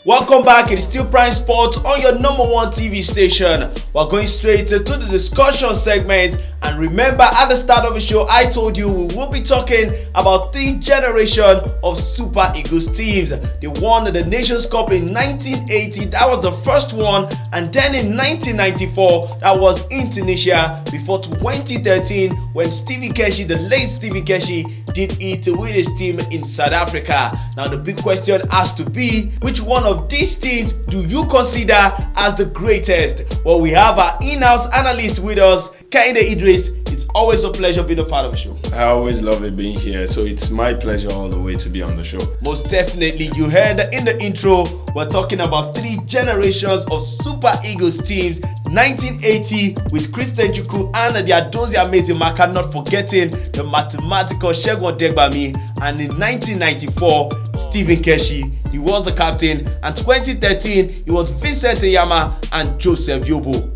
Welcome back. It is still Prime Sports on your number one TV station. We're going straight to the discussion segment. And remember, at the start of the show, I told you we will be talking about three generations of Super Eagles teams. They won the Nations Cup in 1980. That was the first one. And then in 1994, that was in Tunisia. Before 2013, when Stephen Keshi, the late Stephen Keshi, did it with his team in South Africa. Now the big question has to be, which one of these teams do you consider as the greatest? Well, we have our in-house analyst with us, Kehinde Idris. It's always a pleasure being a part of the show. I always love it being here, so it's my pleasure all the way to be on the show. Most definitely. You heard in the intro, we're talking about three generations of Super Eagles teams. 1980 with Christian Chukwu and the Adozie Amezimaka, not forgetting the mathematical Segun Degbami, and in 1994 Stephen Keshi, he was the captain, and 2013 it was Vincent Eyama and Joseph Yobo.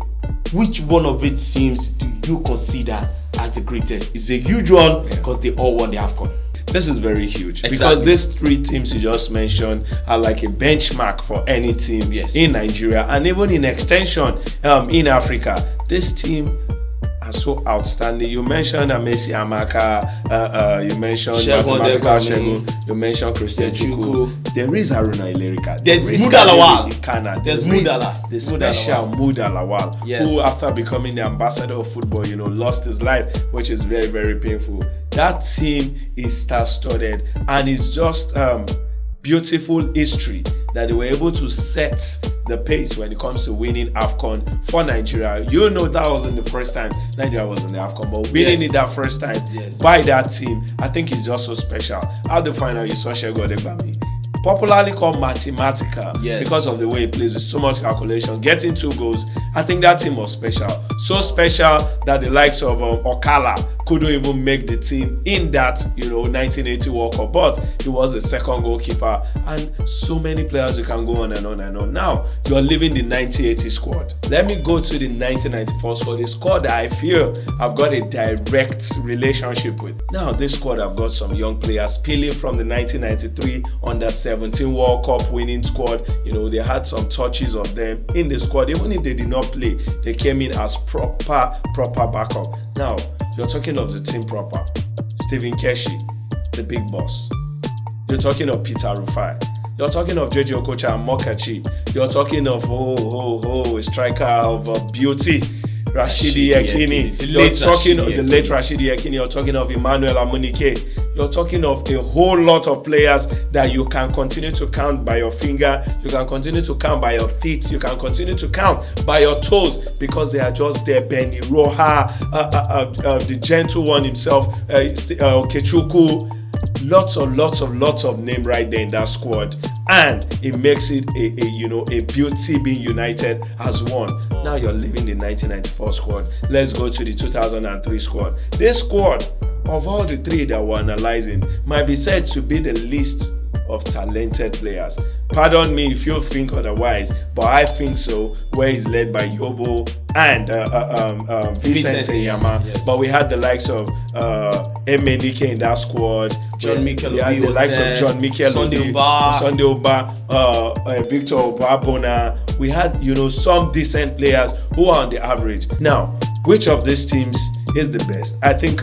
Which one of its teams do you consider as the greatest? It's a huge one because they all won the AFCON. This is very huge Exactly. because these three teams you just mentioned are like a benchmark for any team in Nigeria and even in extension in Africa. This team are so outstanding. You mentioned Amesi Amaka, you mentioned mathematical Segun, you mentioned Christian Chukwu. There is Haruna Ilerika. There's Muda Lawal. There's Mudala. The special Muda Lawal, who after becoming the ambassador of football, lost his life, which is very, very painful. That team is star-studded and it's just beautiful history that they were able to set the pace when it comes to winning AFCON for Nigeria. That wasn't the first time Nigeria was in the AFCON, but winning it that first time by that team, I think is just so special. At the final, you saw Segun Degbami, popularly called Mathematica, because of the way he plays with so much calculation, getting 2 goals. I think that team was special. So special that the likes of Okala couldn't even make the team in that 1980 World Cup, but he was the second goalkeeper, and so many players you can go on and on and on. Now you're leaving the 1980 squad. Let me go to the 1994 squad, the squad that I feel I've got a direct relationship with. Now this squad, I've got some young players peeling from the 1993 Under-17 World Cup winning squad. They had some touches of them in the squad. Even if they did not play, they came in as proper backup. Now you're talking of the team proper. Stephen Keshi, the big boss. You're talking of Peter Rufai. You're talking of JJ Okocha and Mokachi. You're talking of a striker of beauty, Rashidi Yekini. You're talking of the late Rashidi Yekini. You're talking of Emmanuel Amunike. You're talking of a whole lot of players that you can continue to count by your finger. You can continue to count by your feet. You can continue to count by your toes because they are just there. Benny Roha, the gentle one himself, Kechukwu. Lots of name right there in that squad, and it makes it a beauty being united as one. Now you're leaving the 1994 squad. Let's go to the 2003 squad. This squad, of all the three that we're analyzing, might be said to be the least of talented players. Pardon me if you think otherwise, but I think so, where he's led by Yobo and Vincent Eyama. But we had the likes of Emenike in that squad. John Mikel we had the likes of John Mikel Sunday Oba, Victor Obabona. We had some decent players who are on the average. Now, which of these teams is the best? I think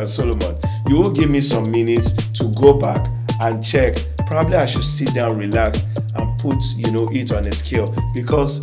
Solomon, you will give me some minutes to go back and check. Probably I should sit down, relax, and put it on a scale, because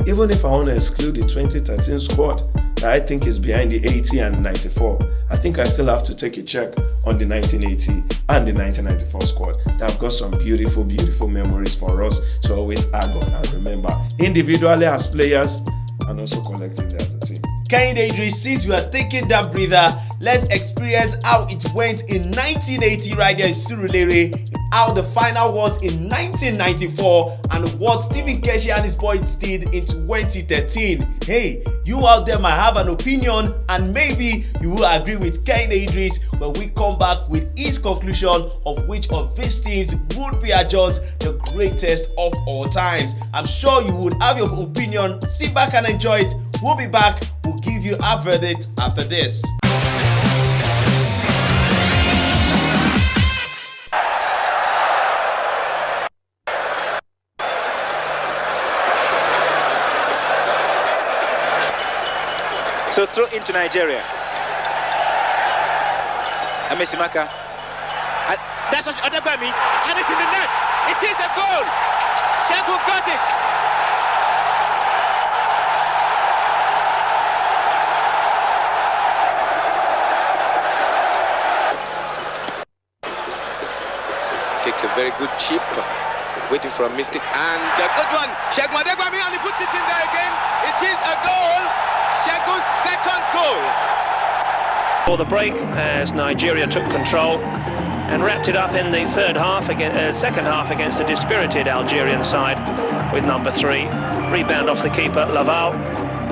even if I want to exclude the 2013 squad that I think is behind the 80 and 94, I think I still have to take a check on the 1980 and the 1994 squad. That have got some beautiful memories for us to always add on and remember, individually as players and also collectively as a team. Kehinde Idris, since we are taking that breather, let's experience how it went in 1980 right there in Surulere, how the final was in 1994, and what Stephen Keshi and his boys did in 2013. Hey, you out there might have an opinion, and maybe you will agree with Kehinde Idris when we come back with his conclusion of which of these teams would be adjudged the greatest of all times. I'm sure you would have your opinion. Sit back and enjoy it. We'll be back. We'll give you our verdict after this. So throw into Nigeria. Amesimaka. That's Odegbami, and it's in the net. It is a goal. Chukwu got it. Takes a very good chip, waiting for a mistake, and a good one. Segun Odegbami, and he puts it in there again. It is a goal. Segun's second goal. For the break, as Nigeria took control and wrapped it up in the second half against a dispirited Algerian side with number 3. Rebound off the keeper, Laval,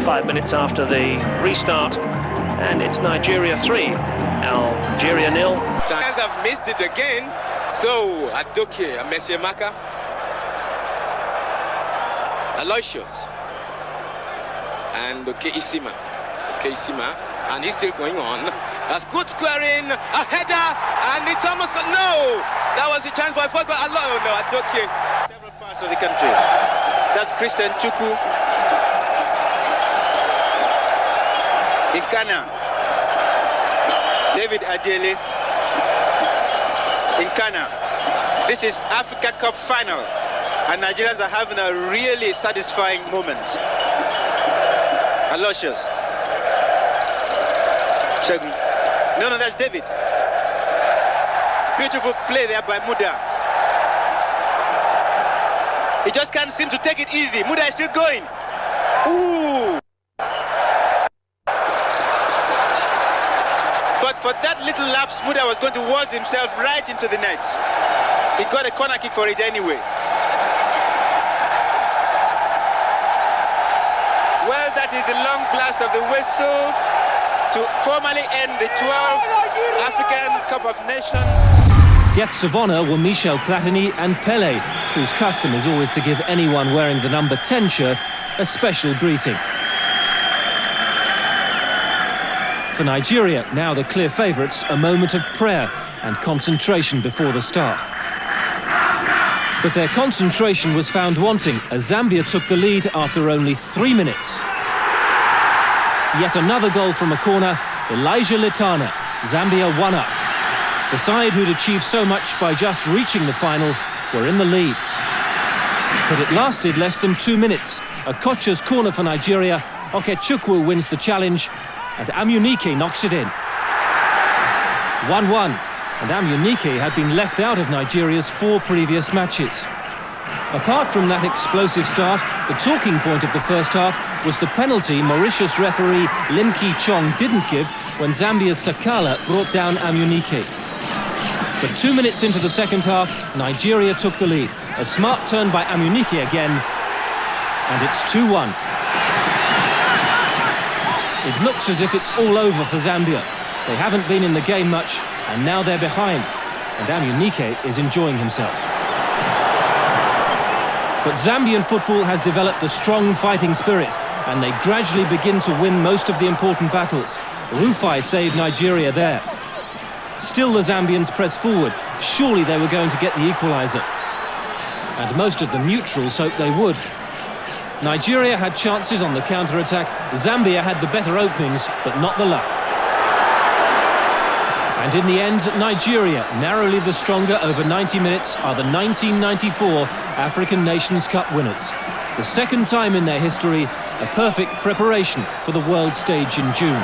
5 minutes after the restart, and it's Nigeria 3, Algeria 0. Stars have missed it again, so Adoke, Amesimaka, Aloysius, and Keisima, and he's still going on. That's good squaring, a header, and it's almost got no. That was a chance by Fogo. Oh no, Adoke. Several parts of the country. That's Christian Chukwu. In Ghana, David Adele. In Ghana, this is Africa Cup final, and Nigerians are having a really satisfying moment. Aloysius. Segun. No, that's David. Beautiful play there by Muda. He just can't seem to take it easy. Muda is still going. Ooh. But for that little lapse, Muda was going to waltz himself right into the net. He got a corner kick for it anyway. Well, that is the long blast of the whistle to formally end the 12th African Cup of Nations. Guests of honour were Michel Platini and Pelé, whose custom is always to give anyone wearing the number 10 shirt a special greeting. For Nigeria, now the clear favourites, a moment of prayer and concentration before the start. But their concentration was found wanting as Zambia took the lead after only 3 minutes. Yet another goal from a corner, Elijah Litana, Zambia 1-up. The side who'd achieved so much by just reaching the final were in the lead. But it lasted less than 2 minutes. A Kocha's corner for Nigeria, Chukwu wins the challenge, and Amunike knocks it in. 1-1, and Amunike had been left out of Nigeria's 4 previous matches. Apart from that explosive start, the talking point of the first half was the penalty Mauritius referee Lim Ki-chong didn't give when Zambia's Sakala brought down Amunike. But 2 minutes into the second half, Nigeria took the lead. A smart turn by Amunike again, and it's 2-1. It looks as if it's all over for Zambia. They haven't been in the game much, and now they're behind, and Amunike is enjoying himself. But Zambian football has developed a strong fighting spirit, and they gradually begin to win most of the important battles. Rufai saved Nigeria there. Still the Zambians press forward. Surely they were going to get the equaliser. And most of the neutrals hoped they would. Nigeria had chances on the counter-attack. Zambia had the better openings, but not the luck. And in the end, Nigeria, narrowly the stronger over 90 minutes, are the 1994 African Nations Cup winners. The second time in their history, a perfect preparation for the world stage in June.